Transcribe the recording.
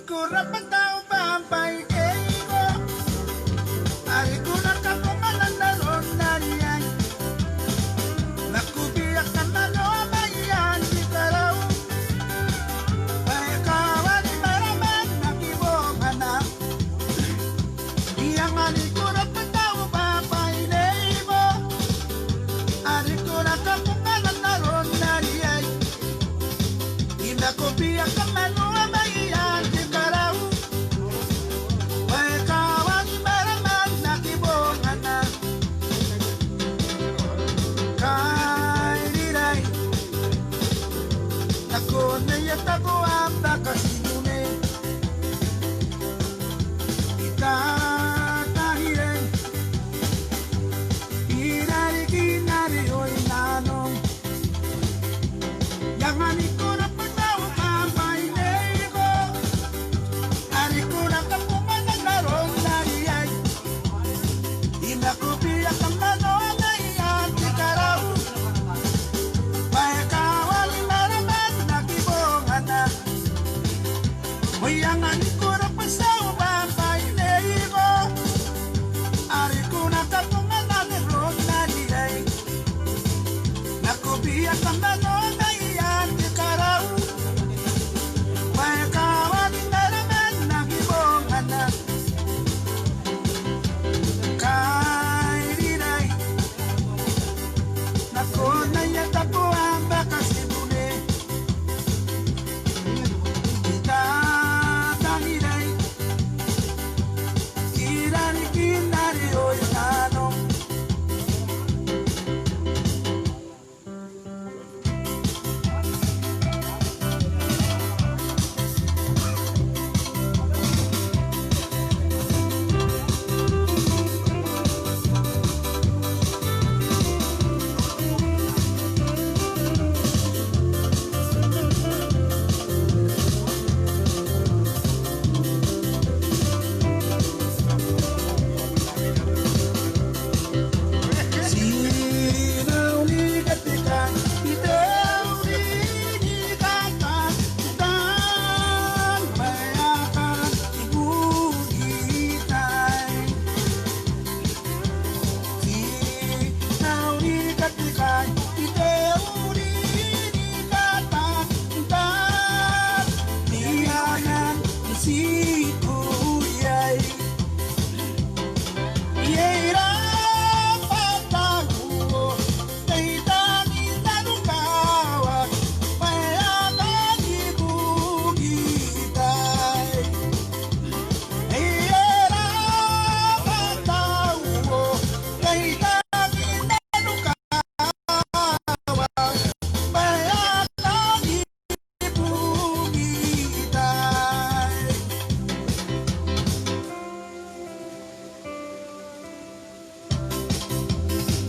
kurang tahu pampai ego ari kurang kapungan naron narian naku biarkan nano bayan di karau baik kawan maraman nakibongana yang ari kurang tahu pampai ego ari kurang kapungan naron narian naku biarkan nano bayan di karau baik kawan maraman nakibongana kairirai naku nayatago anda kasinune itatahiren irari kinari hoy nanong jangan ikut petaw pampai nego ari kurang kapungan naron nariay ina ko biyak ang manonayan di karau bae kawal maraman nakibongan na huyangan kurang pasaw pampai nego ari kurang kapungan naron nariay naku biyak ang manonayan di karau bae kawal maraman nakibongan na kairirai naku nayatago ang bakasibune itatahirai kirari kinari hoy nanong sinaw ni katikan itaw ni kata dan bayakan ibu itay sinaw ni katikan